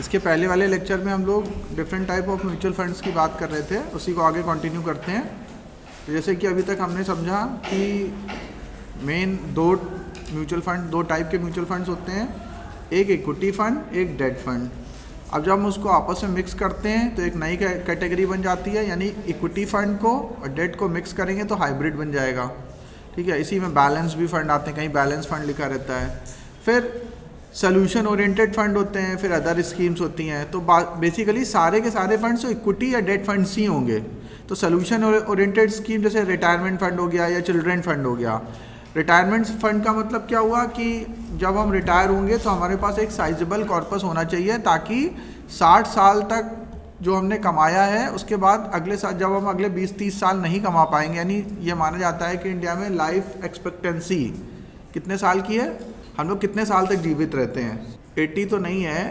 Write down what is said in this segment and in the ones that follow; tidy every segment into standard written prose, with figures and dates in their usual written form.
इसके पहले वाले लेक्चर में हम लोग different type of mutual funds की बात कर रहे थे, उसी को आगे कंटिन्यू करते हैं। तो जैसे कि अभी तक हमने समझा कि मेन दो टाइप के म्यूचुअल फंड्स होते हैं, एक इक्विटी फंड, एक डेट फंड। अब जब हम उसको आपस में मिक्स करते हैं तो एक नई कैटेगरी बन जाती है, यानी इक्विटी फंड को और डेट को मिक्स करेंगे तो हाइब्रिड बन जाएगा। ठीक है, इसी में बैलेंस भी फंड आते हैं, कहीं बैलेंस फंड लिखा रहता है। फिर सोल्यूशन ओरिएंटेड फंड होते हैं, फिर अदर स्कीम्स होती हैं। तो बेसिकली सारे के सारे फंड्स तो इक्विटी या डेट फंड्स ही होंगे। तो सोल्यूशन ओरिएंटेड स्कीम जैसे रिटायरमेंट फंड हो गया या चिल्ड्रन फंड हो गया। रिटायरमेंट फंड का मतलब क्या हुआ कि जब हम रिटायर होंगे तो हमारे पास एक साइजेबल कॉर्पस होना चाहिए, ताकि 60 साल तक जो हमने कमाया है उसके बाद अगले साल जब हम अगले 20-30 साल नहीं कमा पाएंगे, यानी ये माना जाता है कि इंडिया में लाइफ एक्सपेक्टेंसी कितने साल की है, हम लोग कितने साल तक जीवित रहते हैं। 80 तो नहीं है,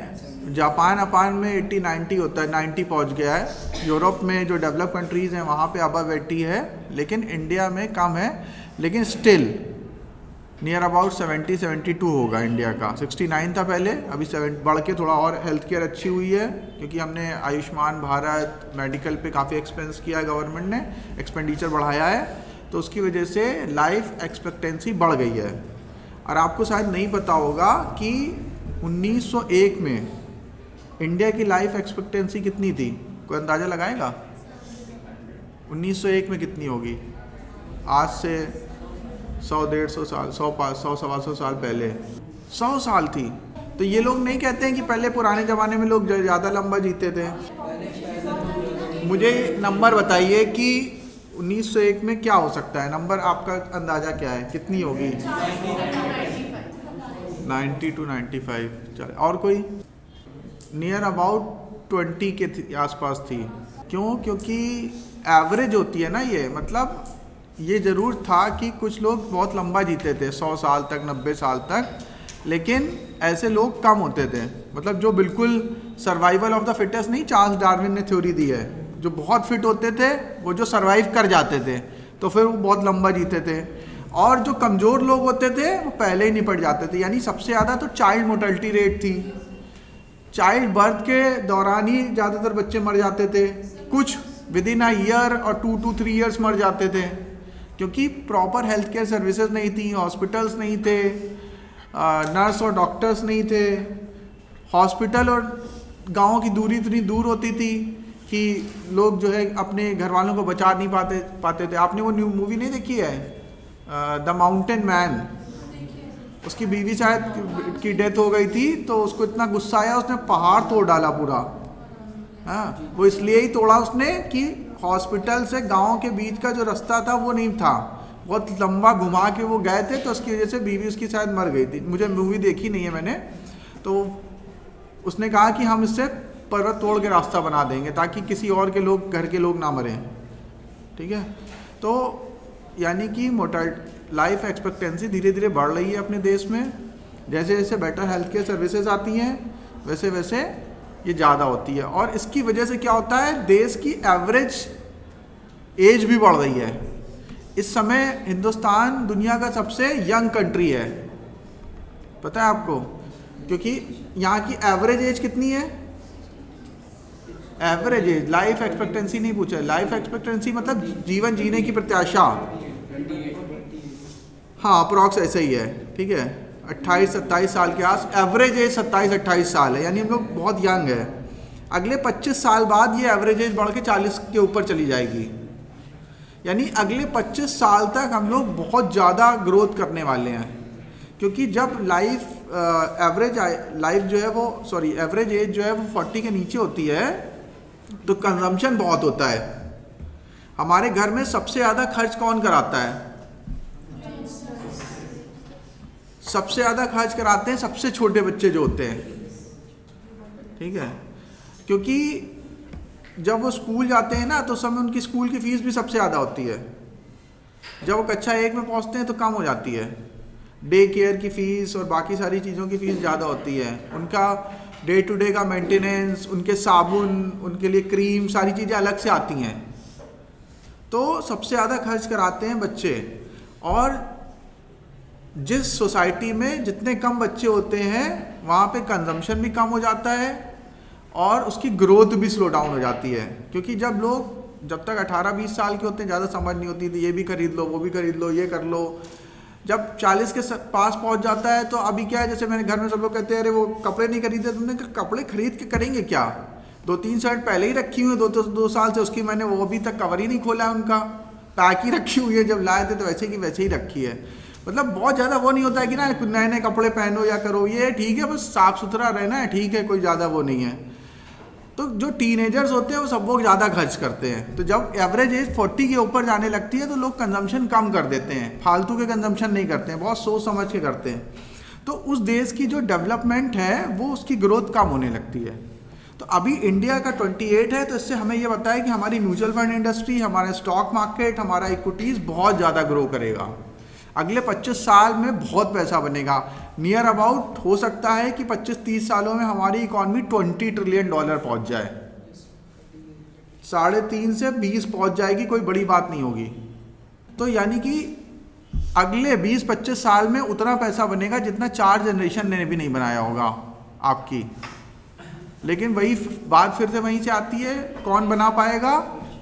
जापान में 80-90 होता है, 90 पहुंच गया है। यूरोप में जो डेवलप कंट्रीज़ हैं वहाँ पे अबव 80 है, लेकिन इंडिया में कम है। लेकिन स्टिल नियर अबाउट 70-72 होगा इंडिया का। 69 था पहले, अभी 7 बढ़ के थोड़ा और हेल्थ केयर अच्छी हुई है, क्योंकि हमने आयुष्मान भारत मेडिकल पे काफ़ी एक्सपेंस किया है, गवर्नमेंट ने एक्सपेंडिचर बढ़ाया है, तो उसकी वजह से लाइफ एक्सपेक्टेंसी बढ़ गई है। और आपको शायद नहीं पता होगा कि 1901 में इंडिया की लाइफ एक्सपेक्टेंसी कितनी थी, कोई अंदाज़ा लगाएगा? 1901 में कितनी होगी? आज से 100-150 साल, 100-125 साल पहले 100 साल थी। तो ये लोग नहीं कहते हैं कि पहले पुराने ज़माने में लोग ज़्यादा लंबा जीते थे। मुझे नंबर बताइए कि 1901 में क्या हो सकता है, नंबर आपका अंदाज़ा क्या है, कितनी होगी? 90-95। चलो, और कोई? नियर अबाउट 20 के आसपास थी। क्यों? क्योंकि एवरेज होती है ना ये, मतलब ये ज़रूर था कि कुछ लोग बहुत लंबा जीते थे, 100 साल तक, 90 साल तक, लेकिन ऐसे लोग कम होते थे। मतलब जो बिल्कुल सर्वाइवल ऑफ द फिटेस्ट नहीं, चार्ल्स डार्विन ने थ्योरी दी है, जो बहुत फिट होते थे वो जो सर्वाइव कर जाते थे तो फिर वो बहुत लंबा जीते थे, और जो कमज़ोर लोग होते थे वो पहले ही निपट जाते थे। यानी सबसे ज़्यादा तो चाइल्ड मोर्टेलिटी रेट थी, चाइल्ड बर्थ के दौरान ही ज़्यादातर बच्चे मर जाते थे, कुछ विद इन अ ईयर और 2 to 3 years मर जाते थे, क्योंकि प्रॉपर हेल्थ केयर सर्विसेज नहीं थी, हॉस्पिटल्स नहीं थे, नर्स और डॉक्टर्स नहीं थे, हॉस्पिटल और गाँव की दूरी इतनी दूर होती थी कि लोग जो है अपने घर वालों को बचा नहीं पाते थे। आपने वो न्यू मूवी नहीं देखी है, द माउंटेन मैन? उसकी बीवी शायद की डेथ हो गई थी, तो उसको इतना गुस्सा आया उसने पहाड़ तोड़ डाला पूरा। हाँ, वो इसलिए ही तोड़ा उसने कि हॉस्पिटल से गांव के बीच का जो रास्ता था वो नहीं था, बहुत लंबा घुमा के वो गए थे, तो उसकी वजह से बीवी उसकी शायद मर गई थी। मुझे मूवी देखी नहीं है मैंने। तो उसने कहा कि हम इससे पर्वत तोड़ के रास्ता बना देंगे ताकि किसी और के लोग, घर के लोग ना मरें। ठीक है, तो यानी कि लाइफ एक्सपेक्टेंसी धीरे धीरे बढ़ रही है अपने देश में। जैसे जैसे बेटर हेल्थ केयर सर्विसेज आती हैं वैसे वैसे ये ज़्यादा होती है, और इसकी वजह से क्या होता है, देश की एवरेज एज भी बढ़ रही है। इस समय हिंदुस्तान दुनिया का सबसे यंग कंट्री है, पता है आपको? क्योंकि यहाँ की एवरेज एज कितनी है? एवरेज एज, लाइफ एक्सपेक्टेंसी नहीं पूछा। लाइफ एक्सपेक्टेंसी मतलब जीवन जीने की प्रत्याशा। हाँ, अप्रॉक्स ऐसे ही है। ठीक है, 28-27 साल के आस, एवरेज एज 27-28 साल है, यानी हम लोग बहुत यंग है। अगले 25 साल बाद ये एवरेज एज बढ़ के 40 के ऊपर चली जाएगी, यानी अगले 25 साल तक हम लोग बहुत ज़्यादा ग्रोथ करने वाले हैं। क्योंकि जब एवरेज एज जो है वो 40 के नीचे होती है तो कंजम्पशन बहुत होता है। हमारे घर में सबसे ज़्यादा खर्च कौन कराता है? सबसे ज़्यादा खर्च कराते हैं सबसे छोटे बच्चे जो होते हैं। ठीक है, क्योंकि जब वो स्कूल जाते हैं ना तो समय उनकी स्कूल की फ़ीस भी सबसे ज़्यादा होती है। जब वो कक्षा 1 में पहुंचते हैं तो कम हो जाती है, डे केयर की फ़ीस और बाकी सारी चीज़ों की फ़ीस ज़्यादा होती है। उनका डे टू डे का मेंटेनेंस, उनके साबुन, उनके लिए क्रीम, सारी चीज़ें अलग से आती हैं। तो सबसे ज़्यादा खर्च कराते हैं बच्चे। और जिस सोसाइटी में जितने कम बच्चे होते हैं वहाँ पे कंजम्पशन भी कम हो जाता है और उसकी ग्रोथ भी स्लो डाउन हो जाती है, क्योंकि जब तक 18-20 साल के होते हैं ज़्यादा समझ नहीं होती थी, ये भी खरीद लो, वो भी खरीद लो, ये कर लो। जब 40 के पास पहुंच जाता है तो अभी क्या है, जैसे मेरे घर में सब लोग कहते हैं अरे वो कपड़े नहीं खरीदे, तुमने कपड़े खरीद के करेंगे क्या? 2-3 शर्ट पहले ही रखी हुई है 2 साल से, उसकी मैंने वो अभी तक कवर ही नहीं खोला है, उनका पैक ही रखी हुई है, जब लाए थे तो वैसे की वैसे ही रखी है। मतलब बहुत ज़्यादा वो नहीं होता है कि ना नए नए कपड़े पहनो या करो, ये ठीक है, बस साफ़ सुथरा रहना है, ठीक है, कोई ज़्यादा वो नहीं है। तो जो टीनेजर्स होते हैं वो सब लोग ज़्यादा खर्च करते हैं, तो जब एवरेज एज 40 के ऊपर जाने लगती है तो लोग कंजम्पशन कम कर देते हैं, फालतू के कंजम्पशन नहीं करते हैं, बहुत सोच समझ के करते हैं। तो उस देश की जो डेवलपमेंट है वो उसकी ग्रोथ कम होने लगती है। तो अभी इंडिया का 28 है, तो इससे हमें ये पता है कि हमारी म्यूचुअल फंड इंडस्ट्री, हमारा स्टॉक मार्केट, हमारा इक्विटीज़ बहुत ज़्यादा ग्रो करेगा। अगले 25 साल में बहुत पैसा बनेगा। नियर अबाउट हो सकता है कि 25-30 सालों में हमारी इकॉनमी $20 ट्रिलियन पहुंच जाए, 3.5 से 20 पहुंच जाएगी, कोई बड़ी बात नहीं होगी। तो यानी कि अगले 20-25 साल में उतना पैसा बनेगा जितना 4 जनरेशन ने भी नहीं बनाया होगा आपकी। लेकिन वही बात फिर से वहीं से आती है, कौन बना पाएगा?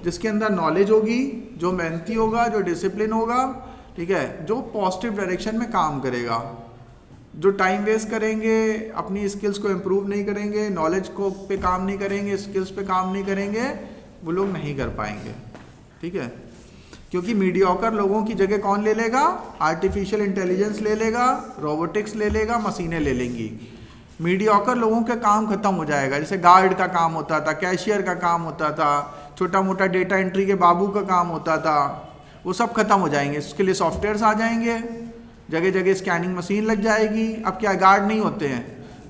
जिसके अंदर नॉलेज होगी, जो मेहनती होगा, जो डिसिप्लिन होगा, ठीक है, जो पॉजिटिव डायरेक्शन में काम करेगा। जो टाइम वेस्ट करेंगे, अपनी स्किल्स को इम्प्रूव नहीं करेंगे, नॉलेज को पे काम नहीं करेंगे, स्किल्स पे काम नहीं करेंगे, वो लोग नहीं कर पाएंगे, ठीक है। क्योंकि मीडियोकर लोगों की जगह कौन ले लेगा? आर्टिफिशियल इंटेलिजेंस ले लेगा, रोबोटिक्स ले लेगा, मशीनें ले लेंगी। मीडियोकर लोगों का काम खत्म हो जाएगा। जैसे गार्ड का काम होता था, कैशियर का काम होता था, छोटा मोटा डेटा एंट्री के बाबू का काम होता था, वो सब खत्म हो जाएंगे। उसके लिए सॉफ्टवेयर्स आ जाएंगे, जगह जगह स्कैनिंग मशीन लग जाएगी। अब क्या गार्ड नहीं होते हैं?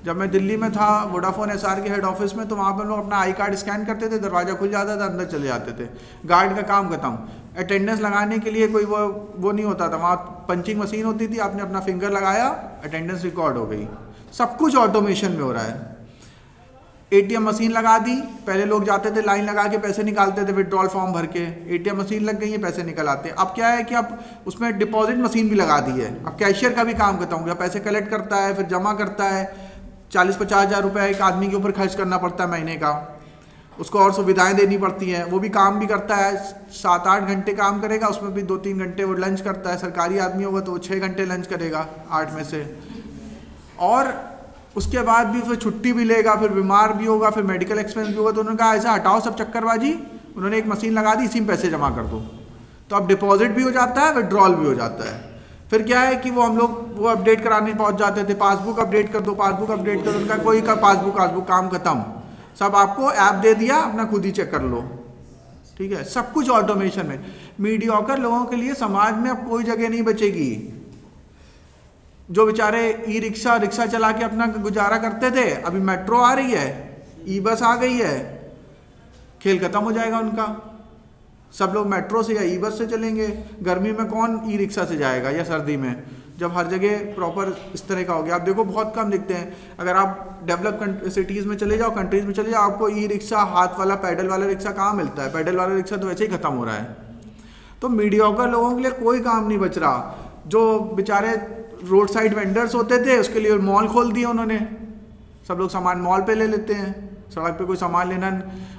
जब मैं दिल्ली में था वोडाफोन एसआर के हेड ऑफिस में, तो वहाँ पर लोग अपना आई कार्ड स्कैन करते थे, दरवाज़ा खुल जाता था, अंदर चले जाते थे। गार्ड का काम खत्म। अटेंडेंस लगाने के लिए कोई वो नहीं होता था, वहाँ पंचिंग मशीन होती थी, आपने अपना फिंगर लगाया, अटेंडेंस रिकॉर्ड हो गई। सब कुछ ऑटोमेशन में हो रहा है। एटीएम मशीन लगा दी, पहले लोग जाते थे लाइन लगा के पैसे निकालते थे विड्रॉल फॉर्म भर के, एटीएम मशीन लग गई है, पैसे निकल आते हैं। अब क्या है कि अब उसमें डिपॉजिट मशीन भी लगा दी है। अब कैशियर का भी काम खत्म हो गया, पैसे कलेक्ट करता है, फिर जमा करता है। 40-50 हज़ार रुपये एक आदमी के ऊपर खर्च करना पड़ता है महीने का, उसको और सुविधाएं देनी पड़ती हैं। वो भी काम भी करता है, 7-8 घंटे काम करेगा, उसमें भी 2-3 घंटे वो लंच करता है। सरकारी आदमी होगा तो वो 6 घंटे लंच करेगा 8 में से, और उसके बाद भी फिर छुट्टी भी लेगा, फिर बीमार भी होगा, फिर मेडिकल एक्सपेंस भी होगा। तो उन्होंने कहा ऐसा हटाओ सब चक्करबाजी, उन्होंने एक मशीन लगा दी, इसी में पैसे जमा कर दो। तो अब डिपॉजिट भी हो जाता है, विड्रॉल भी हो जाता है। फिर क्या है कि हम लोग वो अपडेट कराने पहुंच जाते थे, पासबुक अपडेट कर दो, पासबुक अपडेट कर दो। उनका कोई का पासबुक काम खत्म, सब आपको ऐप दे दिया, अपना खुद ही चेक कर लो, ठीक है। सब कुछ ऑटोमेशन में। मीडियोकर लोगों के लिए समाज में अब कोई जगह नहीं बचेगी। जो बेचारे रिक्शा चला के अपना गुजारा करते थे, अभी मेट्रो आ रही है, ई बस आ गई है, खेल खत्म हो जाएगा उनका। सब लोग मेट्रो से या ई बस से चलेंगे। गर्मी में कौन ई रिक्शा से जाएगा, या सर्दी में, जब हर जगह प्रॉपर इस तरह का हो गया। आप देखो बहुत कम दिखते हैं। अगर आप डेवलप सिटीज़ में चले जाओ, कंट्रीज़ में चले जाओ, आपको ई रिक्शा, हाथ वाला पैडल वाला रिक्शा कहाँ मिलता है? पैडल वाला रिक्शा तो वैसे ही खत्म हो रहा है। तो मीडियोकर लोगों के लिए कोई काम नहीं बच रहा। जो बेचारे रोड साइड वेंडर्स होते थे, उसके लिए मॉल खोल दिए उन्होंने, सब लोग सामान मॉल पे ले लेते हैं, सड़क पे कोई सामान लेना।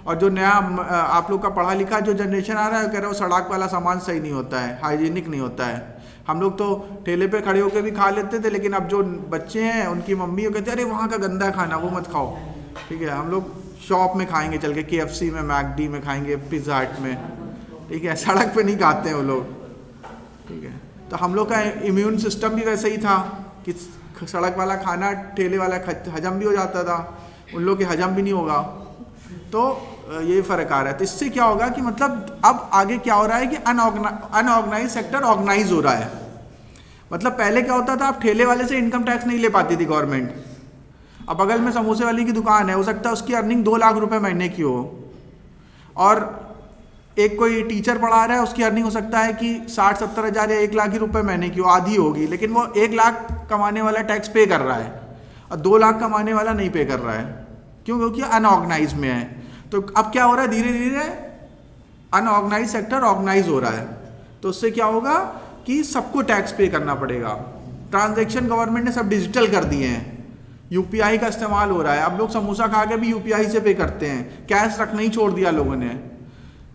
और जो नया आप लोग का पढ़ा लिखा जो जनरेशन आ रहा है, कह रहे हो सड़क वाला सामान सही नहीं होता है, हाइजीनिक नहीं होता है। हम लोग तो ठेले पे खड़े होकर भी खा लेते थे, लेकिन अब जो बच्चे हैं उनकी मम्मी वो कहते हैं अरे वहाँ का गंदा खाना, वो मत खाओ, ठीक है। हम लोग शॉप में खाएंगे चल के, KFC में, मैकडी में खाएंगे, पिज़्ज़ा हट में, ठीक है। सड़क पे नहीं खाते हैं वो लोग, ठीक है। तो हम लोग का इम्यून सिस्टम भी वैसे ही था कि सड़क वाला खाना, ठेले वाला हजम भी हो जाता था, उन लोग के हजम भी नहीं होगा। तो ये फ़र्क आ रहा है। तो इससे क्या होगा कि मतलब अब आगे क्या हो रहा है कि अनऑर्गेनाइज सेक्टर ऑर्गेनाइज हो रहा है। मतलब पहले क्या होता था, आप ठेले वाले से इनकम टैक्स नहीं ले पाती थी गवर्नमेंट। अब बगल में समोसे वाली की दुकान है, हो सकता है उसकी अर्निंग 2 लाख रुपए महीने की हो, और एक कोई टीचर पढ़ा रहा है, उसकी अर्निंग हो सकता है कि 60-70 हज़ार या 1 लाख ही रुपए महीने की हो, आधी होगी, लेकिन वो 1 लाख कमाने वाला टैक्स पे कर रहा है और 2 लाख कमाने वाला नहीं पे कर रहा है। क्यों? क्योंकि अनऑर्गेनाइज में है। तो अब क्या हो रहा है, धीरे धीरे अनऑर्गेनाइज सेक्टर ऑर्गेनाइज हो रहा है। तो उससे क्या होगा कि सबको टैक्स पे करना पड़ेगा। ट्रांजैक्शन गवर्नमेंट ने सब डिजिटल कर दिए हैं, यूपीआई का इस्तेमाल हो रहा है, अब लोग समोसा खा के भी यूपीआई से पे करते हैं, कैश रखना ही छोड़ दिया लोगों ने।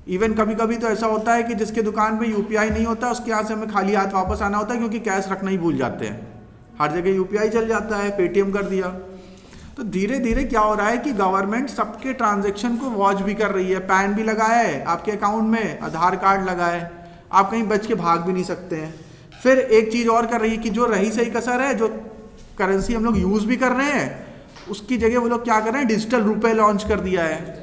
इवन कभी कभी तो ऐसा होता है कि जिसके दुकान पे यूपीआई नहीं होता उसके यहाँ से हमें खाली हाथ वापस आना होता है, क्योंकि कैश रखना ही भूल जाते हैं। हर जगह यूपीआई चल जाता है, पेटीएम कर दिया। तो धीरे धीरे क्या हो रहा है कि गवर्नमेंट सबके ट्रांजैक्शन को वॉच भी कर रही है। पैन भी लगाया है आपके अकाउंट में, आधार कार्ड लगा है, आप कहीं बच के भाग भी नहीं सकते हैं। फिर एक चीज़ और कर रही है कि जो रही सही कसर है, जो करेंसी हम लोग यूज़ भी कर रहे हैं, उसकी जगह वो लोग क्या कर रहे हैं, डिजिटल रुपए लॉन्च कर दिया है।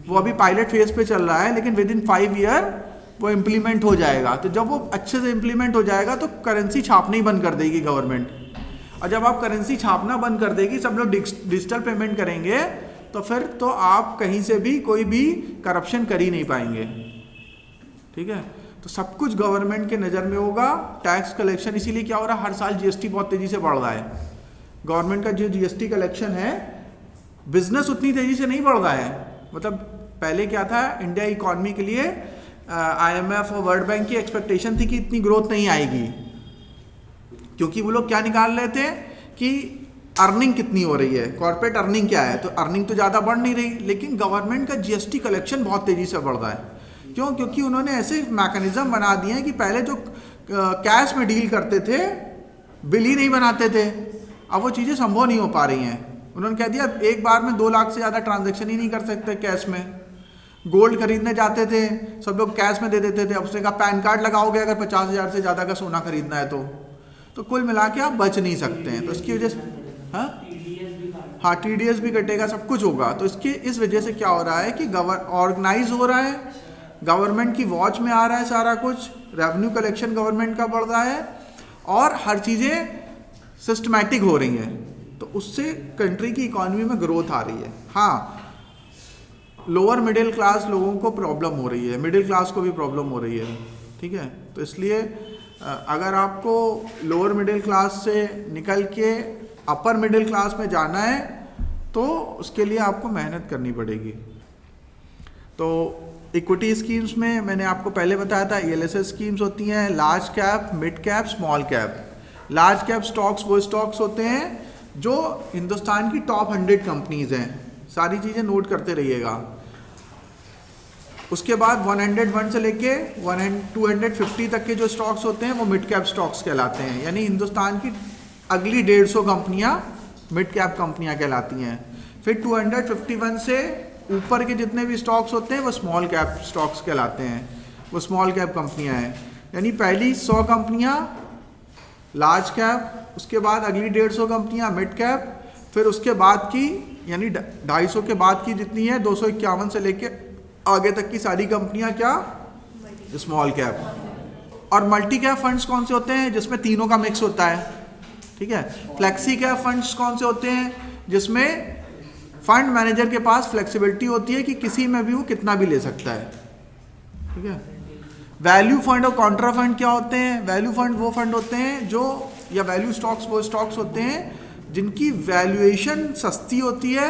वो अभी पायलट फेज पे चल रहा है, लेकिन विद इन 5 ईयर वो इम्प्लीमेंट हो जाएगा। तो जब वो अच्छे से इम्प्लीमेंट हो जाएगा तो करेंसी छापना ही बंद कर देगी गवर्नमेंट। और जब आप करेंसी छापना बंद कर देगी, सब लोग डिजिटल पेमेंट करेंगे, तो फिर तो आप कहीं से भी कोई भी करप्शन कर ही नहीं पाएंगे। ठीक है, तो सब कुछ गवर्नमेंट के नज़र में होगा। टैक्स कलेक्शन, इसीलिए क्या हो रहा है, हर साल जीएसटी बहुत तेज़ी से बढ़ रहा है। गवर्नमेंट का जो जीएसटी कलेक्शन है, बिजनेस उतनी तेज़ी से नहीं बढ़ रहा है। मतलब पहले क्या था, इंडिया इकॉनमी के लिए आईएमएफ और वर्ल्ड बैंक की एक्सपेक्टेशन थी कि इतनी ग्रोथ नहीं आएगी, क्योंकि वो लोग क्या निकाल रहे थे कि अर्निंग कितनी हो रही है, कॉर्पोरेट अर्निंग क्या है। तो अर्निंग तो ज़्यादा बढ़ नहीं रही, लेकिन गवर्नमेंट का जीएसटी कलेक्शन बहुत तेज़ी से बढ़ रहा है। क्यों? क्योंकि उन्होंने ऐसे मैकेनिज्म बना दिए हैं कि पहले जो कैश में डील करते थे, बिल ही नहीं बनाते थे, अब वो चीज़ें संभव नहीं हो पा रही हैं। उन्होंने कह दिया एक बार में 2 लाख से ज़्यादा ट्रांजैक्शन ही नहीं कर सकते कैश में। गोल्ड खरीदने जाते थे, सब लोग कैश में दे देते थे। अब उसने कहा पैन कार्ड लगाओगे अगर 50,000 से ज़्यादा का सोना खरीदना है तो कुल मिला के आप बच नहीं सकते हैं। तो इसकी वजह से हाँ टीडीएस भी कटेगा, सब कुछ होगा। तो इस वजह से क्या हो रहा है कि ऑर्गेनाइज हो रहा है, गवर्नमेंट की वॉच में आ रहा है सारा कुछ, रेवेन्यू कलेक्शन गवर्नमेंट का बढ़ रहा है और हर चीज़ें सिस्टमैटिक हो रही हैं। तो उससे कंट्री की इकॉनमी में ग्रोथ आ रही है। हाँ, लोअर मिडिल क्लास लोगों को प्रॉब्लम हो रही है, मिडिल क्लास को भी प्रॉब्लम हो रही है। ठीक है, तो इसलिए अगर आपको लोअर मिडिल क्लास से निकल के अपर मिडिल क्लास में जाना है तो उसके लिए आपको मेहनत करनी पड़ेगी। तो इक्विटी स्कीम्स में मैंने आपको पहले बताया था, ELSS स्कीम्स होती हैं, large cap, mid cap, small cap. Large cap stocks वो स्टॉक्स होते हैं जो हिंदुस्तान की टॉप 100 कंपनीज हैं। सारी चीज़ें नोट करते रहिएगा। उसके बाद 101 से लेके 250 तक के जो स्टॉक्स होते हैं वो मिड कैप स्टॉक्स कहलाते हैं। यानी हिंदुस्तान की अगली 150 कंपनियां मिड कैप कंपनियां कहलाती हैं। फिर 251 से ऊपर के जितने भी स्टॉक्स होते हैं वो स्मॉल कैप स्टॉक्स कहलाते हैं, वो स्मॉल कैप कंपनियां हैं। यानी पहली 100 कंपनियां लार्ज कैप, उसके बाद अगली 150 कंपनियां मिड कैप, फिर उसके बाद की यानी 250 के बाद की जितनी है 251 से लेके आगे तक की सारी कंपनियां क्या, स्मॉल कैप। और मल्टी कैप फंड्स कौन से होते हैं, जिसमें तीनों का मिक्स होता है। ठीक है, फ्लेक्सी कैप फंड्स कौन से होते हैं, जिसमें फंड मैनेजर के पास फ्लेक्सिबिलिटी होती है कि किसी में भी वो कितना भी ले सकता है। ठीक है, वैल्यू फंड और कॉन्ट्रा फंड क्या होते हैं, वैल्यू फंड वो फंड होते हैं जो, या वैल्यू स्टॉक्स वो स्टॉक्स होते हैं जिनकी वैल्यूएशन सस्ती होती है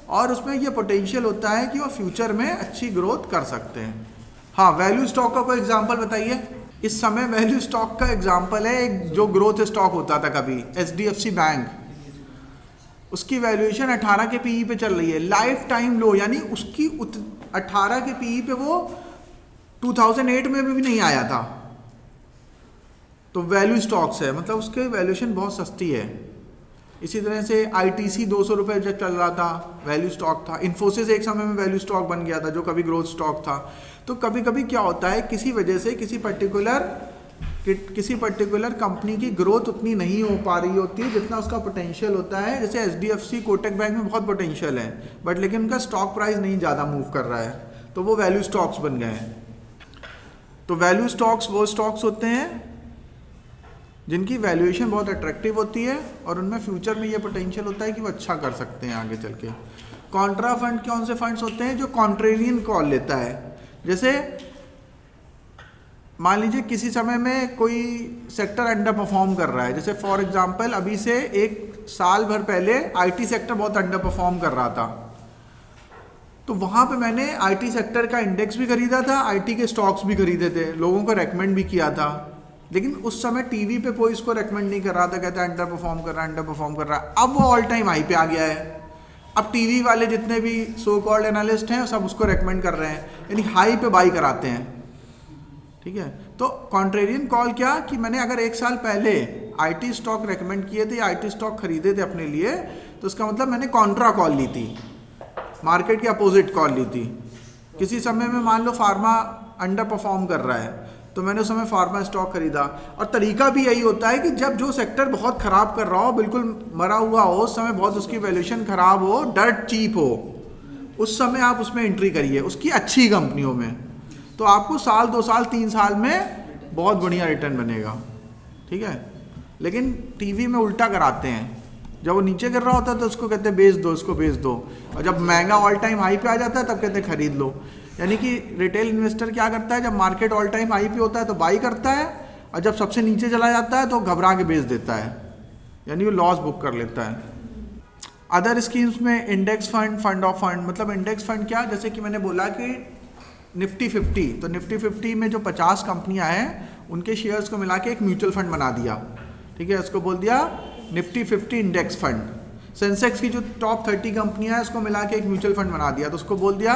और उसमें ये पोटेंशियल होता है कि वो फ्यूचर में अच्छी ग्रोथ कर सकते हैं। हाँ, वैल्यू स्टॉक का कोई एग्जांपल बताइए। इस समय वैल्यू स्टॉक का एग्जांपल है एक जो ग्रोथ स्टॉक होता था कभी, HDFC बैंक, उसकी वैल्यूएशन 18 के पीई पे चल रही है, लाइफ टाइम लो। यानी उसकी 18 के पीई पे वो 2008 में भी नहीं आया था। तो वैल्यू स्टॉक्स है, मतलब उसके वैल्यूएशन बहुत सस्ती है। इसी तरह से ITC 200 रुपये जब चल रहा था, वैल्यू स्टॉक था। इन्फोसिस एक समय में वैल्यू स्टॉक बन गया था जो कभी ग्रोथ स्टॉक था। तो कभी कभी क्या होता है, किसी वजह से किसी पर्टिकुलर कंपनी की ग्रोथ उतनी नहीं हो पा रही होती है जितना उसका पोटेंशियल होता है। जैसे HDFC, कोटक बैंक में बहुत पोटेंशियल है, बट लेकिन उनका स्टॉक प्राइस नहीं ज़्यादा मूव कर रहा है, तो वो वैल्यू स्टॉक्स बन गए हैं। तो वैल्यू स्टॉक्स वो स्टॉक्स होते हैं जिनकी वैल्यूएशन बहुत अट्रैक्टिव होती है और उनमें फ्यूचर में ये पोटेंशियल होता है कि वो अच्छा कर सकते हैं आगे चल के। कॉन्ट्रा फंड कौन से फंड्स होते हैं, जो कॉन्ट्रेरियन कॉल लेता है। जैसे मान लीजिए किसी समय में कोई सेक्टर अंडर परफॉर्म कर रहा है, जैसे फॉर एग्जांपल अभी से 1 साल भर पहले IT सेक्टर बहुत अंडर परफॉर्म कर रहा था, तो वहाँ पे मैंने IT सेक्टर का इंडेक्स भी खरीदा था, IT के स्टॉक्स भी खरीदे थे, लोगों को रेकमेंड भी किया था। लेकिन उस समय टीवी पे कोई इसको रेकमेंड नहीं कर रहा था, कहता है अंडर परफॉर्म कर रहा है, अंडर परफॉर्म कर रहा है। अब वो ऑल टाइम हाई पे आ गया है। अब टीवी वाले जितने भी सो कॉल्ड एनालिस्ट हैं सब उसको रेकमेंड कर रहे हैं, यानी हाई पे बाई कराते हैं। ठीक है, तो कॉन्ट्रेरियन कॉल क्या कि मैंने अगर 1 साल पहले आईटी स्टॉक रेकमेंड किए थे, आईटी स्टॉक खरीदे थे अपने लिए, तो उसका मतलब मैंने कॉन्ट्रा कॉल ली थी, मार्केट की अपोजिट कॉल ली थी। किसी समय में मान लो फार्मा अंडर परफॉर्म कर रहा है तो मैंने उस समय फार्मा स्टॉक खरीदा। और तरीका भी यही होता है कि जब जो सेक्टर बहुत खराब कर रहा हो, बिल्कुल मरा हुआ हो, उस समय बहुत उसकी वैल्यूएशन खराब हो, डर्ट चीप हो, उस समय आप उसमें एंट्री करिए उसकी अच्छी कंपनियों में, तो आपको साल 2 साल 3 साल में बहुत बढ़िया रिटर्न बनेगा। ठीक है, लेकिन टीवी में उल्टा कराते हैं, जब वो नीचे गिर रहा होता है तो उसको कहते हैं बेच दो, इसको बेच दो, और जब महंगा ऑल टाइम हाई पे आ जाता है तब कहते हैं खरीद लो। यानी कि रिटेल इन्वेस्टर क्या करता है, जब मार्केट ऑल टाइम हाई पे होता है तो बाई करता है, और जब सबसे नीचे चला जाता है तो घबरा के बेच देता है, यानी वो लॉस बुक कर लेता है। अदर स्कीम्स में index fund, fund of fund, मतलब इंडेक्स फंड क्या, जैसे कि मैंने बोला कि निफ्टी 50, तो निफ्टी 50 में जो 50 कंपनियां हैं उनके शेयर्स को मिला के एक म्यूचुअल फंड बना दिया। ठीक है, उसको बोल दिया निफ्टी 50 इंडेक्स फंड। सेंसेक्स की जो टॉप 30 कंपनियां हैं उसको मिला के एक म्यूचुअल फंड बना दिया, तो उसको बोल दिया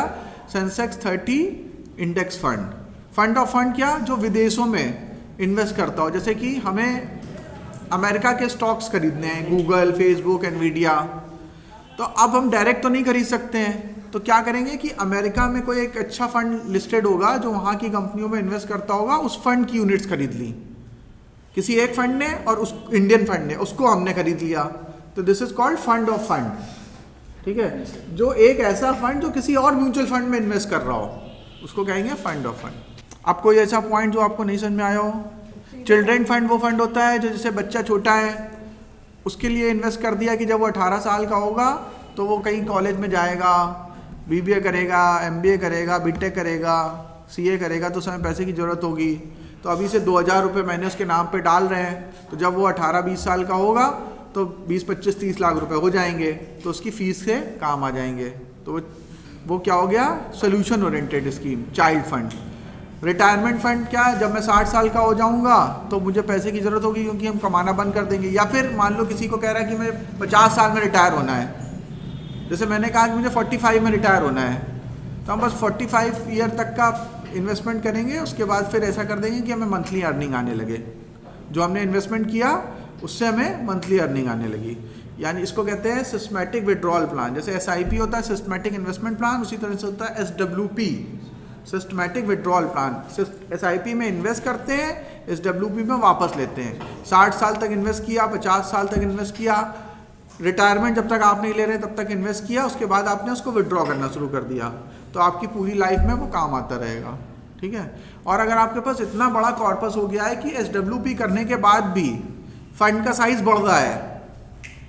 Sensex 30 index fund. Fund of fund क्या, जो विदेशों में इन्वेस्ट करता हो, जैसे कि हमें अमेरिका के स्टॉक्स खरीदने हैं, गूगल, फेसबुक, एनवीडिया, तो अब हम डायरेक्ट तो नहीं खरीद सकते हैं, तो क्या करेंगे कि अमेरिका में कोई एक अच्छा फंड लिस्टेड होगा जो वहाँ की कंपनियों में इन्वेस्ट करता होगा, उस फंड की यूनिट्स खरीद ली किसी एक फंड ने, और उस इंडियन फंड ने, उसको हमने खरीद लिया, तो this is called fund of fund. ठीक है, जो एक ऐसा फंड जो किसी और म्यूचुअल फंड में इन्वेस्ट कर रहा हो उसको कहेंगे फंड ऑफ फंड। अब कोई ऐसा पॉइंट जो आपको नहीं समझ में आया हो? चिल्ड्रेन फंड वो फंड होता है जो जैसे बच्चा छोटा है उसके लिए इन्वेस्ट कर दिया कि जब वो 18 साल का होगा तो वो कहीं कॉलेज में जाएगा, बीबीए करेगा, एमबीए करेगा, बीटेक करेगा, सीए करेगा, तो उसमें पैसे की ज़रूरत होगी, तो अभी से 2000 रुपये महीने उसके नाम पे डाल रहे हैं, तो जब वो 18-20 साल का होगा तो 20-25-30 लाख रुपए हो जाएंगे, तो उसकी फ़ीस से काम आ जाएंगे। तो वो क्या हो गया, solution oriented scheme, child fund. Retirement fund क्या है, जब मैं 60 साल का हो जाऊंगा तो मुझे पैसे की ज़रूरत होगी क्योंकि हम कमाना बंद कर देंगे, या फिर मान लो किसी को कह रहा है कि मुझे 50 साल में रिटायर होना है, जैसे मैंने कहा कि मुझे 45 में रिटायर होना है, तो हम बस 45 ईयर तक का इन्वेस्टमेंट करेंगे, उसके बाद फिर ऐसा कर देंगे कि हमें मंथली अर्निंग आने लगे, जो हमने इन्वेस्टमेंट किया उससे हमें मंथली अर्निंग आने लगी। यानी इसको कहते हैं सिस्टमैटिक विड्रॉल प्लान। जैसे SIP होता है सिस्टमैटिक इन्वेस्टमेंट प्लान, उसी तरह से होता है SWP systematic withdrawal plan. SIP में इन्वेस्ट करते हैं, SWP में वापस लेते हैं। 60 साल तक इन्वेस्ट किया, 50 साल तक इन्वेस्ट किया, रिटायरमेंट जब तक आप नहीं ले रहे तब तक इन्वेस्ट किया, उसके बाद आपने उसको विड्रॉ करना शुरू कर दिया, तो आपकी पूरी लाइफ में वो काम आता रहेगा। ठीक है, और अगर आपके पास इतना बड़ा कॉर्पस हो गया है कि SWP करने के बाद भी फंड का साइज बढ़ रहा है,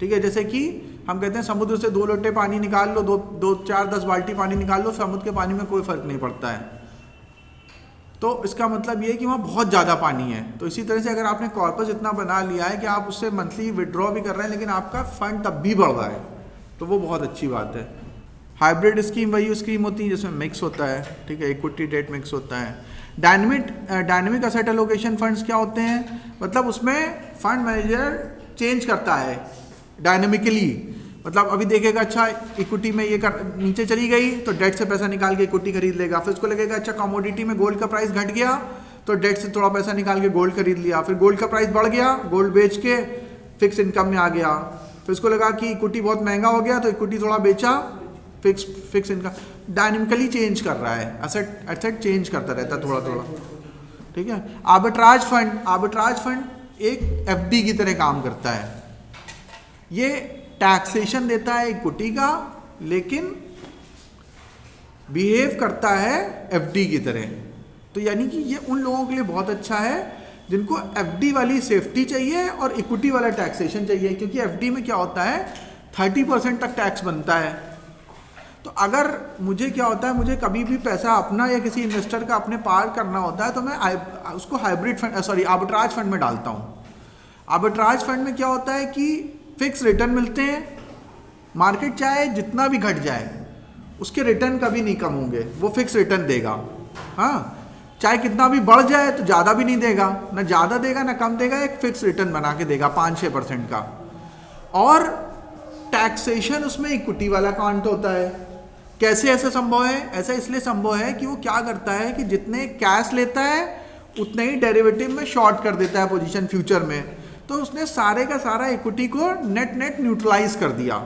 ठीक है, जैसे कि हम कहते हैं समुद्र से 2 लोटे पानी निकाल लो, 2 4 10 बाल्टी पानी निकाल लो, समुद्र के पानी में कोई फर्क नहीं पड़ता है, तो इसका मतलब ये है कि वहाँ बहुत ज़्यादा पानी है। तो इसी तरह से अगर आपने कॉर्पस इतना बना लिया है कि आप उससे मंथली विड्रॉ भी कर रहे हैं लेकिन आपका फंड तब भी बढ़ रहा है, तो वो बहुत अच्छी बात है। हाइब्रिड स्कीम वही स्कीम होती है जिसमें मिक्स होता है, ठीक है, इक्विटी डेट मिक्स होता है। डायनेमिक असेट एलोकेशन फंड्स क्या होते हैं, मतलब उसमें फंड मैनेजर चेंज करता है डायनेमिकली, मतलब अभी देखेगा अच्छा इक्विटी में ये नीचे चली गई तो डेट से पैसा निकाल के इक्विटी खरीद लेगा, फिर उसको लगेगा अच्छा कमोडिटी में गोल्ड का प्राइस घट गया तो डेट से थोड़ा पैसा निकाल के गोल्ड खरीद लिया, फिर गोल्ड का प्राइस बढ़ गया, गोल्ड बेच के फिक्स इनकम में आ गया, फिर उसको लगा कि इक्विटी बहुत महंगा हो गया तो इक्विटी थोड़ा बेचा, फिक्स इनकम। डायनेमिकली चेंज कर रहा है, एसेट चेंज करता रहता है थोड़ा थोड़ा। ठीक है, आर्बिट्राज फंड एक FD की तरह काम करता है, ये टैक्सेशन देता है इक्विटी का लेकिन बिहेव करता है FD की तरह। तो यानी कि ये उन लोगों के लिए बहुत अच्छा है जिनको FD वाली सेफ्टी चाहिए और इक्विटी वाला टैक्सेशन चाहिए, क्योंकि FD में क्या होता है 30% तक टैक्स बनता है। तो अगर मुझे क्या होता है, मुझे कभी भी पैसा अपना या किसी इन्वेस्टर का अपने पार करना होता है तो मैं उसको आर्बिट्राज फंड में डालता हूँ। आर्बिट्राज फंड में क्या होता है कि फिक्स रिटर्न मिलते हैं, मार्केट चाहे जितना भी घट जाए उसके रिटर्न कभी नहीं कम होंगे, वो फिक्स रिटर्न देगा। हाँ, चाहे कितना भी बढ़ जाए तो ज़्यादा भी नहीं देगा, ना ज़्यादा देगा ना कम देगा, एक फिक्स रिटर्न बना के देगा 5-6% का। और टैक्सेशन उसमें इक्विटी वाला काउंट होता है। कैसे ऐसा संभव है? ऐसा इसलिए संभव है कि वो क्या करता है कि जितने कैश लेता है उतने ही डेरिवेटिव में शॉर्ट कर देता है पोजीशन फ्यूचर में, तो उसने सारे का सारा इक्विटी को नेट न्यूट्रलाइज कर दिया।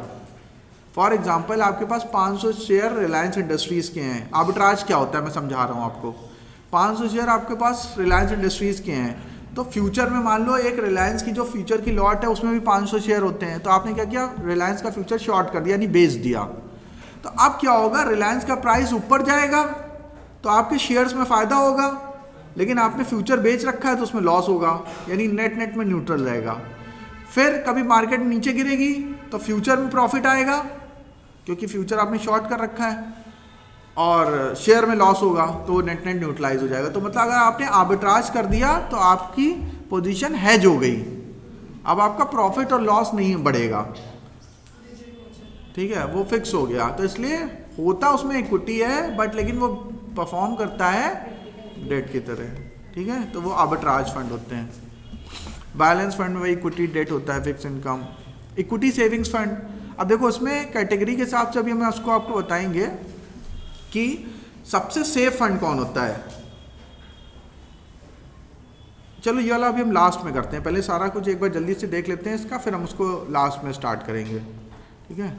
फॉर एग्जाम्पल आपके पास 500 शेयर रिलायंस इंडस्ट्रीज़ के हैं। आर्बिट्राज क्या होता है मैं समझा रहा हूँ आपको। 500 शेयर आपके पास रिलायंस इंडस्ट्रीज़ के हैं, तो फ्यूचर में मान लो एक रिलायंस की जो फ्यूचर की लॉट है उसमें भी 500 शेयर होते हैं, तो आपने क्या किया, रिलायंस का फ्यूचर शॉर्ट कर दिया, यानी बेच दिया। तो अब क्या होगा, रिलायंस का प्राइस ऊपर जाएगा तो आपके शेयर्स में फ़ायदा होगा, लेकिन आपने फ्यूचर बेच रखा है तो उसमें लॉस होगा, यानी नेट में न्यूट्रल रहेगा। फिर कभी मार्केट नीचे गिरेगी तो फ्यूचर में प्रॉफिट आएगा क्योंकि फ्यूचर आपने शॉर्ट कर रखा है, और शेयर में लॉस होगा तो नेट न्यूट्रलाइज हो जाएगा। तो मतलब अगर आपने आर्बिट्राज कर दिया तो आपकी पोजीशन हेज हो गई, अब आपका प्रॉफिट और लॉस नहीं बढ़ेगा, ठीक है, वो फिक्स हो गया। तो इसलिए होता उसमें इक्विटी है बट लेकिन वो परफॉर्म करता है डेट की तरह, ठीक है, तो वो आर्बिट्राज फंड होते हैं। बैलेंस फंड में वही इक्विटी डेट होता है, fix income. Equity savings fund, अब देखो उसमें कैटेगरी के हिसाब से अभी हम उसको आपको बताएंगे कि सबसे सेफ फंड कौन होता है। चलो ये वाला अभी हम लास्ट में करते हैं, पहले सारा कुछ एक बार जल्दी से देख लेते हैं इसका, फिर हम उसको लास्ट में स्टार्ट करेंगे, ठीक है।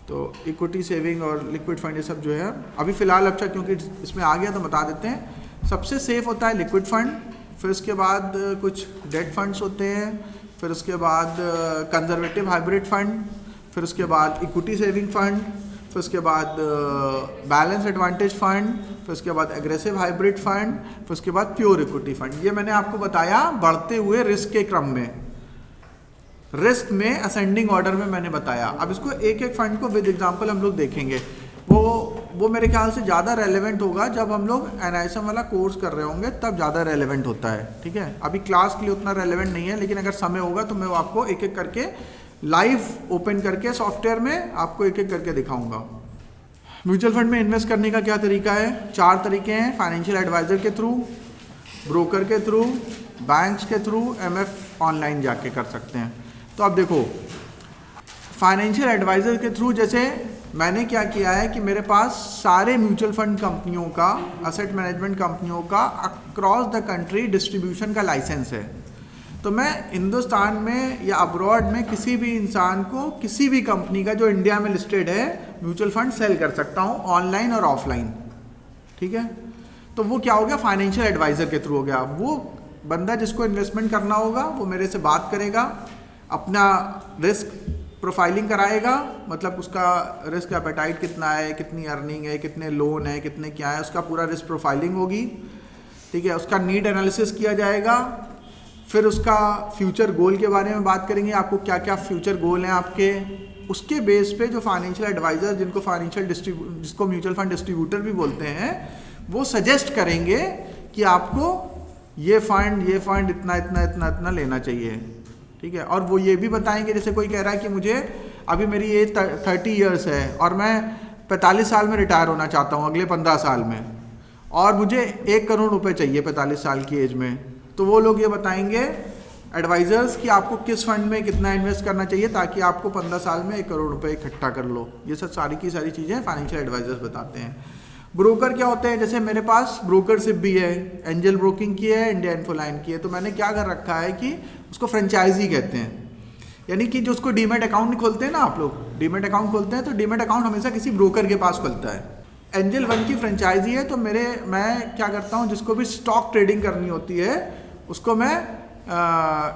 तो इक्विटी सेविंग और लिक्विड फंड ये सब जो है अभी फ़िलहाल, अच्छा क्योंकि इसमें आ गया तो बता देते हैं। सबसे सेफ होता है लिक्विड फंड, फिर उसके बाद कुछ डेट फंड्स होते हैं, फिर उसके बाद कंजर्वेटिव हाइब्रिड फंड, फिर उसके बाद इक्विटी सेविंग फंड, फिर उसके बाद बैलेंस एडवांटेज फंड, फिर उसके बाद एग्रेसिव हाइब्रिड फंड, फिर उसके बाद प्योर इक्विटी फंड। ये मैंने आपको बताया बढ़ते हुए रिस्क के क्रम में, रिस्क में असेंडिंग ऑर्डर में मैंने बताया। अब इसको एक एक फंड को विद एग्जांपल हम लोग देखेंगे। वो मेरे ख्याल से ज़्यादा रेलेवेंट होगा जब हम लोग एनआईएसएम वाला कोर्स कर रहे होंगे, तब ज़्यादा रेलेवेंट होता है, ठीक है। अभी क्लास के लिए उतना रेलेवेंट नहीं है, लेकिन अगर समय होगा तो मैं वो आपको एक एक करके लाइव ओपन करके सॉफ्टवेयर में आपको एक एक करके दिखाऊंगा। म्यूचुअल फंड में इन्वेस्ट करने का क्या तरीका है? 4 तरीके हैं, फाइनेंशियल एडवाइज़र के थ्रू, ब्रोकर के थ्रू, बैंक्स के थ्रू, एमएफ ऑनलाइन जाके कर सकते हैं। तो अब देखो फाइनेंशियल एडवाइज़र के थ्रू, जैसे मैंने क्या किया है कि मेरे पास सारे म्यूचुअल फंड कंपनियों का, असेट मैनेजमेंट कंपनियों का अक्रॉस द कंट्री डिस्ट्रीब्यूशन का लाइसेंस है। तो मैं हिंदुस्तान में या अब्रॉड में किसी भी इंसान को किसी भी कंपनी का जो इंडिया में लिस्टेड है म्यूचुअल फंड सेल कर सकता हूँ, ऑनलाइन और ऑफलाइन, ठीक है। तो वो क्या हो गया, फाइनेंशियल एडवाइज़र के थ्रू हो गया। वो बंदा जिसको इन्वेस्टमेंट करना होगा वो मेरे से बात करेगा, अपना रिस्क प्रोफाइलिंग कराएगा, मतलब उसका रिस्क एपेटाइट कितना है, कितनी अर्निंग है, कितने लोन है, कितने क्या है, उसका पूरा रिस्क प्रोफाइलिंग होगी, ठीक है। उसका नीड एनालिसिस किया जाएगा, फिर उसका फ्यूचर गोल के बारे में बात करेंगे, आपको क्या क्या फ्यूचर गोल हैं आपके। उसके बेस पे जो फाइनेंशियल एडवाइज़र, जिसको म्यूचुअल फंड डिस्ट्रीब्यूटर भी बोलते हैं, वो सजेस्ट करेंगे कि आपको ये फंड इतना लेना चाहिए, ठीक है। और वो ये भी बताएंगे, जैसे कोई कह रहा है कि मुझे अभी मेरी एज 30 ईयर्स है और मैं 45 साल में रिटायर होना चाहता हूँ अगले 15 साल में, और मुझे 1 करोड़ रुपए चाहिए 45 साल की एज में, तो वो लोग ये बताएंगे एडवाइज़र्स कि आपको किस फंड में कितना इन्वेस्ट करना चाहिए ताकि आपको 15 साल में 1 करोड़ रुपए इकट्ठा कर लो। ये सब सारी की सारी चीज़ें फाइनेंशियल एडवाइज़र्स बताते हैं। ब्रोकर क्या होते हैं, जैसे मेरे पास ब्रोकरशिप भी है, एंजल ब्रोकिंग की है, इंडिया इन्फोलाइन की है, तो मैंने क्या कर रखा है कि उसको फ्रेंचाइजी कहते हैं, यानी कि जो उसको डीमेट अकाउंट खोलते हैं ना, आप लोग डीमेट अकाउंट खोलते हैं तो डीमेट अकाउंट हमेशा किसी ब्रोकर के पास खुलता है। एंजल वन की फ्रेंचाइजी है, तो मैं क्या करता हूँ, जिसको भी स्टॉक ट्रेडिंग करनी होती है उसको मैं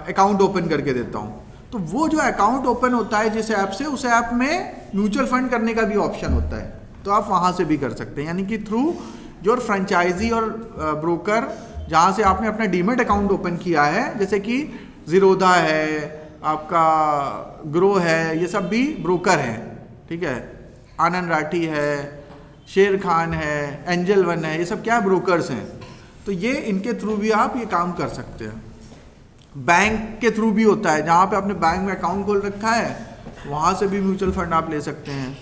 अकाउंट ओपन करके देता हूँ। तो वो जो अकाउंट ओपन होता है जिस ऐप से, उस ऐप में म्यूचुअल फंड करने का भी ऑप्शन होता है, तो आप वहाँ से भी कर सकते हैं, यानी कि थ्रू योर फ्रेंचाइजी और ब्रोकर, जहाँ से आपने अपना डीमेट अकाउंट ओपन किया है, जैसे कि ज़ीरोधा है, आपका ग्रो है, ये सब भी ब्रोकर हैं, ठीक है। आनंद राठी है, शेर खान है, एंजल वन है, ये सब क्या ब्रोकर्स हैं। तो ये इनके थ्रू भी आप ये काम कर सकते हैं। बैंक के थ्रू भी होता है, जहाँ पे आपने बैंक में अकाउंट खोल रखा है वहाँ से भी म्यूचुअल फंड आप ले सकते हैं,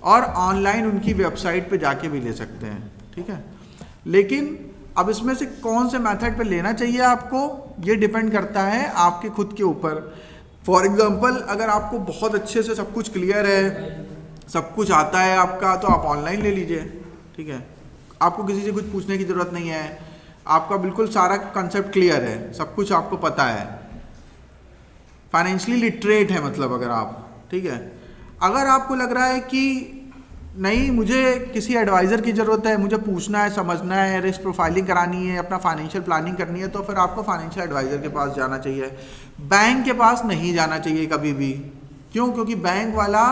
और ऑनलाइन उनकी वेबसाइट पे जाके भी ले सकते हैं, ठीक है। लेकिन अब इसमें से कौन से मेथड पे लेना चाहिए आपको, ये डिपेंड करता है आपके खुद के ऊपर। फॉर एग्जांपल अगर आपको बहुत अच्छे से सब कुछ क्लियर है, सब कुछ आता है आपका, तो आप ऑनलाइन ले लीजिए, ठीक है। आपको किसी से कुछ पूछने की ज़रूरत नहीं है, आपका बिल्कुल सारा कंसेप्ट क्लियर है, सब कुछ आपको पता है, फाइनेंशियली लिटरेट है मतलब अगर आप, ठीक है। अगर आपको लग रहा है कि नहीं मुझे किसी एडवाइज़र की ज़रूरत है, मुझे पूछना है, समझना है, रिस्क प्रोफाइलिंग करानी है, अपना फाइनेंशियल प्लानिंग करनी है, तो फिर आपको फाइनेंशियल एडवाइज़र के पास जाना चाहिए। बैंक के पास नहीं जाना चाहिए कभी भी। क्यों? क्योंकि बैंक वाला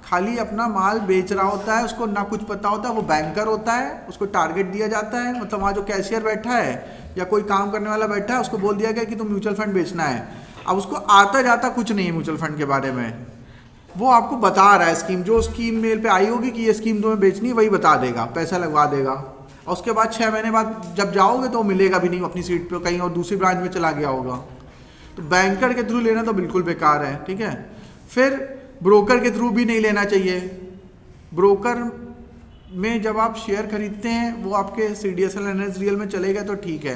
खाली अपना माल बेच रहा होता है, उसको ना कुछ पता होता है, वो बैंकर होता है, उसको टारगेट दिया जाता है, मतलब वहाँ जो कैशियर बैठा है या कोई काम करने वाला बैठा है, उसको बोल दिया गया कि तुम म्यूचुअल फंड बेचना है। अब उसको आता जाता कुछ नहीं है म्यूचुअल फंड के बारे में, वो आपको बता रहा है स्कीम, जो स्कीम मेल पे आई होगी कि ये स्कीम तुम्हें बेचनी है, वही बता देगा, पैसा लगवा देगा, और उसके बाद 6 महीने बाद जब जाओगे तो मिलेगा भी नहीं अपनी सीट पे, कहीं और दूसरी ब्रांच में चला गया होगा। तो बैंकर के थ्रू लेना तो बिल्कुल बेकार है, ठीक है। फिर ब्रोकर के थ्रू भी नहीं लेना चाहिए। ब्रोकर में जब आप शेयर खरीदते हैं वो आपके CDSL NSDL में चले गए तो ठीक है,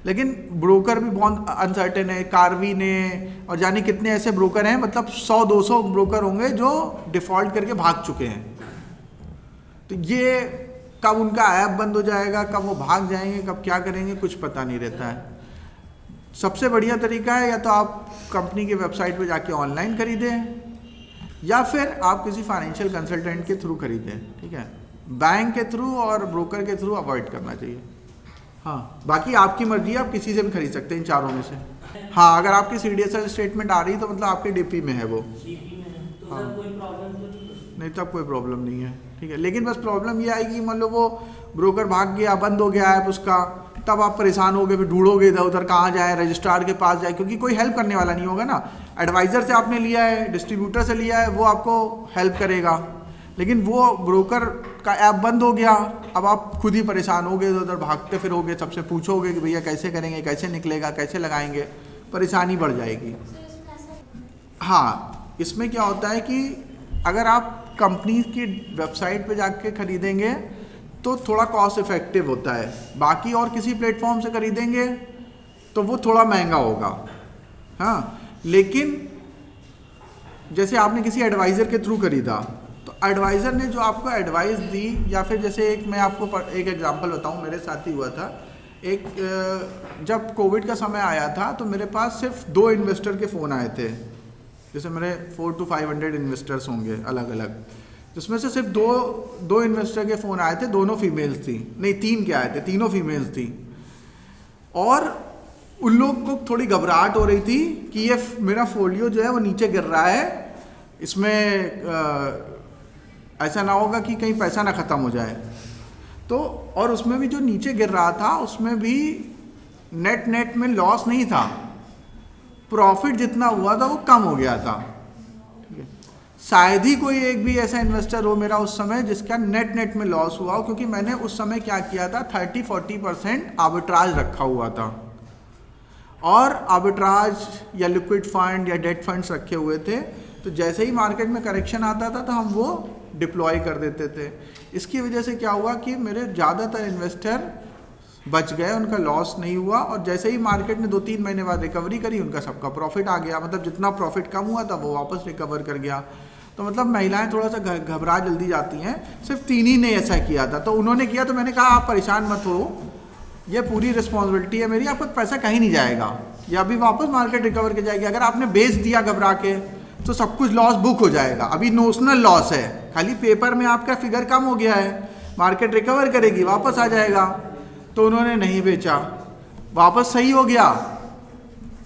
लेकिन ब्रोकर भी बहुत अनसर्टेन है। कार्विन है और जाने कितने ऐसे ब्रोकर हैं, मतलब 100-200 ब्रोकर होंगे जो डिफ़ॉल्ट करके भाग चुके हैं। तो ये कब उनका ऐप बंद हो जाएगा, कब वो भाग जाएंगे, कब क्या करेंगे, कुछ पता नहीं रहता है। सबसे बढ़िया तरीका है या तो आप कंपनी की वेबसाइट पे जाके ऑनलाइन खरीदें, या फिर आप किसी फाइनेंशियल कंसल्टेंट के थ्रू खरीदें, ठीक है। बैंक के थ्रू और ब्रोकर के थ्रू अवॉइड करना चाहिए। हाँ, बाकी आपकी मर्जी है, आप किसी से भी खरीद सकते हैं इन चारों में से। हाँ, अगर आपकी CDSL स्टेटमेंट आ रही है तो मतलब आपके DP में है वो। हाँ, नहीं तब कोई प्रॉब्लम नहीं है, ठीक है। लेकिन बस प्रॉब्लम ये आएगी, मान लो वो ब्रोकर भाग गया, बंद हो गया ऐप उसका, तब आप परेशान होगे, फिर ढूंढोगे इधर उधर कहाँ जाए, रजिस्ट्रार के पास जाए, क्योंकि कोई हेल्प करने वाला नहीं होगा ना। एडवाइज़र से आपने लिया है, डिस्ट्रीब्यूटर से लिया है, वो आपको हेल्प करेगा, लेकिन वो ब्रोकर का ऐप बंद हो गया, अब आप खुद ही परेशान होगे, इधर उधर भागते फिरोगे, सबसे पूछोगे कि भैया कैसे करेंगे, कैसे निकलेगा, कैसे लगाएंगे, परेशानी बढ़ जाएगी। हाँ, इसमें क्या होता है कि अगर आप कंपनी की वेबसाइट पे जाके खरीदेंगे तो थोड़ा कॉस्ट इफेक्टिव होता है, बाकी और किसी प्लेटफॉर्म से खरीदेंगे तो वो थोड़ा महंगा होगा। हाँ, लेकिन जैसे आपने किसी एडवाइज़र के थ्रू खरीदा तो एडवाइज़र ने जो आपको एडवाइस दी, या फिर जैसे एक मैं आपको एक एग्जांपल बताऊं, मेरे साथ ही हुआ था। एक जब कोविड का समय आया था तो मेरे पास सिर्फ 2 इन्वेस्टर के फ़ोन आए थे, जैसे मेरे 400 to 500 इन्वेस्टर्स होंगे अलग अलग, जिसमें से सिर्फ दो इन्वेस्टर के फ़ोन आए थे, दोनों फीमेल्स थी, नहीं 3 के आए थे, तीनों फीमेल्स थी। और उन लोग को थोड़ी घबराहट हो रही थी कि ये मेरा फोलियो जो है वो नीचे गिर रहा है, इसमें ऐसा ना होगा कि कहीं पैसा ना ख़त्म हो जाए। तो और उसमें भी जो नीचे गिर रहा था उसमें भी नेट में लॉस नहीं था, प्रॉफिट जितना हुआ था वो कम हो गया था, ठीक है। शायद ही कोई एक भी ऐसा इन्वेस्टर हो मेरा उस समय जिसका नेट में लॉस हुआ हो, क्योंकि मैंने उस समय क्या किया था, 30-40% आर्बिट्राज रखा हुआ था, और आर्बिट्राज या लिक्विड फंड या डेट फंड्स रखे हुए थे। तो जैसे ही मार्केट में करेक्शन आता था तो हम वो डिप्लॉय कर देते थे। इसकी वजह से क्या हुआ कि मेरे ज़्यादातर इन्वेस्टर बच गए, उनका लॉस नहीं हुआ, और जैसे ही मार्केट ने 2-3 महीने बाद रिकवरी करी, उनका सबका प्रॉफिट आ गया, मतलब जितना प्रॉफिट कम हुआ था वो वापस रिकवर कर गया। तो मतलब महिलाएं थोड़ा सा घबरा जल्दी जाती हैं, सिर्फ 3 ही ने ऐसा किया था। तो उन्होंने किया तो मैंने कहा आप परेशान मत हो, ये पूरी रिस्पॉन्सिबिलिटी है मेरी, आपका पैसा कहीं नहीं जाएगा, या अभी वापस मार्केट रिकवर कर जाएगी। अगर आपने बेच दिया घबरा के तो सब कुछ लॉस बुक हो जाएगा, अभी नोशनल लॉस है, खाली पेपर में आपका फिगर कम हो गया है, मार्केट रिकवर करेगी वापस आ जाएगा। तो उन्होंने नहीं बेचा, वापस सही हो गया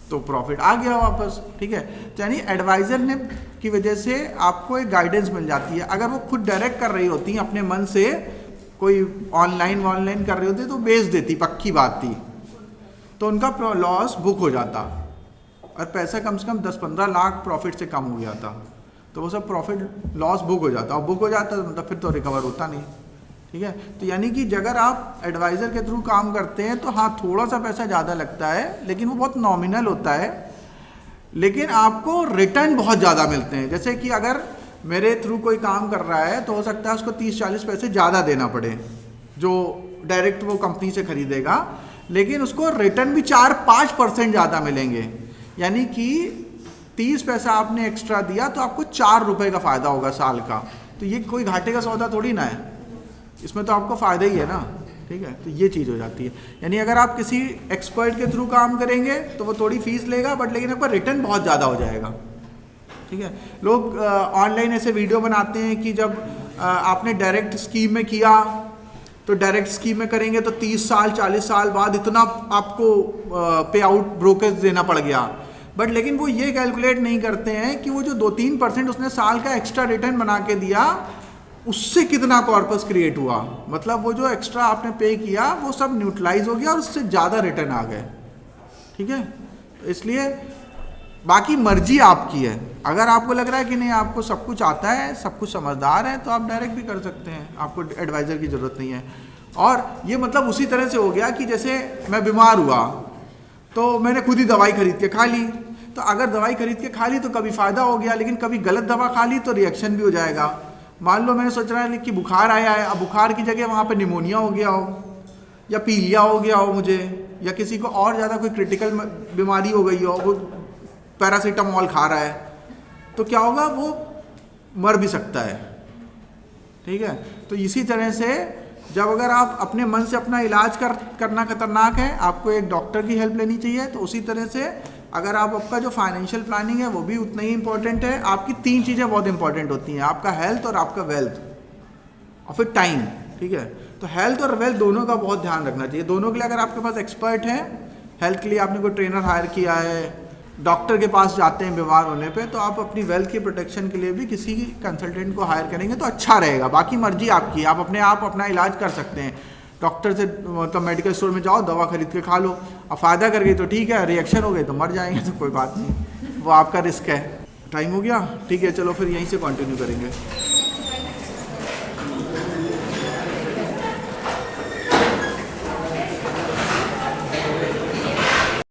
तो प्रॉफिट आ गया वापस, ठीक है। तो यानी एडवाइज़र ने की वजह से आपको एक गाइडेंस मिल जाती है। अगर वो खुद डायरेक्ट कर रही होती अपने मन से, कोई ऑनलाइन कर रही होती तो बेच देती, पक्की बात थी, तो उनका लॉस बुक हो जाता और पैसा कम से कम 10-15 लाख प्रॉफिट से कम हो गया था। तो वो सब प्रॉफिट लॉस बुक हो जाता, और बुक हो जाता तो मतलब फिर तो रिकवर होता नहीं, ठीक है। तो यानी कि अगर आप एडवाइज़र के थ्रू काम करते हैं तो हाँ, थोड़ा सा पैसा ज़्यादा लगता है, लेकिन वो बहुत नॉमिनल होता है, लेकिन आपको रिटर्न बहुत ज़्यादा मिलते हैं। जैसे कि अगर मेरे थ्रू कोई काम कर रहा है तो हो सकता है उसको 30-40 पैसे ज़्यादा देना पड़े जो डायरेक्ट वो कंपनी से खरीदेगा, लेकिन उसको रिटर्न भी 4-5% ज़्यादा मिलेंगे। यानी कि 30 पैसा आपने एक्स्ट्रा दिया तो आपको 4 रुपये का फ़ायदा होगा साल का। तो ये कोई घाटे का सौदा थोड़ी ना है, इसमें तो आपको फ़ायदा ही है ना। ठीक है, तो ये चीज़ हो जाती है। यानी अगर आप किसी एक्सपर्ट के थ्रू काम करेंगे तो वो थोड़ी फीस लेगा, बट लेकिन आपका रिटर्न बहुत ज़्यादा हो जाएगा। ठीक है, लोग ऑनलाइन ऐसे वीडियो बनाते हैं कि जब आपने डायरेक्ट स्कीम में किया तो डायरेक्ट स्कीम में करेंगे तो 30 साल 40 साल बाद इतना आपको पे आउट ब्रोकर्स देना पड़ गया। बट लेकिन वो ये कैलकुलेट नहीं करते हैं कि वो जो 2-3% उसने साल का एक्स्ट्रा रिटर्न बना के दिया, उससे कितना कॉर्पस क्रिएट हुआ। मतलब वो जो एक्स्ट्रा आपने पे किया वो सब न्यूट्रलाइज हो गया और उससे ज़्यादा रिटर्न आ गए। ठीक है, इसलिए बाकी मर्जी आपकी है। अगर आपको लग रहा है कि नहीं आपको सब कुछ आता है, सब कुछ समझदार है, तो आप डायरेक्ट भी कर सकते हैं, आपको एडवाइज़र की ज़रूरत नहीं है। और ये मतलब उसी तरह से हो गया कि जैसे मैं बीमार हुआ तो मैंने खुद ही दवाई खरीद के खा ली। तो अगर दवाई खरीद के खा ली तो कभी फ़ायदा हो गया, लेकिन कभी गलत दवा खा ली तो रिएक्शन भी हो जाएगा। मान लो मैंने सोच रहा है कि बुखार आया है, अब बुखार की जगह वहाँ पे निमोनिया हो गया हो या पीलिया हो गया हो मुझे, या किसी को और ज़्यादा कोई क्रिटिकल बीमारी हो गई हो, वो पैरासीटामोल खा रहा है, तो क्या होगा, वो मर भी सकता है। ठीक है, तो इसी तरह से जब अगर आप अपने मन से अपना इलाज करना खतरनाक है, आपको एक डॉक्टर की हेल्प लेनी चाहिए। तो उसी तरह से अगर आपका जो फाइनेंशियल प्लानिंग है वो भी उतना ही इंपॉर्टेंट है। आपकी 3 चीज़ें बहुत इंपॉर्टेंट होती हैं, आपका हेल्थ और आपका वेल्थ और फिर टाइम। ठीक है, तो हेल्थ और वेल्थ दोनों का बहुत ध्यान रखना चाहिए। दोनों के लिए अगर आपके पास एक्सपर्ट है, हेल्थ के लिए आपने कोई ट्रेनर हायर किया है, डॉक्टर के पास जाते हैं बीमार होने पे, तो आप अपनी वेल्थ की प्रोटेक्शन के लिए भी किसी कंसल्टेंट को हायर करेंगे तो अच्छा रहेगा। बाकी मर्जी आपकी, आप अपना इलाज कर सकते हैं। डॉक्टर से मतलब मेडिकल स्टोर में जाओ, दवा खरीद के खा लो, अब फ़ायदा कर गई तो ठीक है, रिएक्शन हो गई तो मर जाएंगे तो कोई बात नहीं, वो आपका रिस्क है। टाइम हो गया, ठीक है, चलो फिर यहीं से कंटिन्यू करेंगे।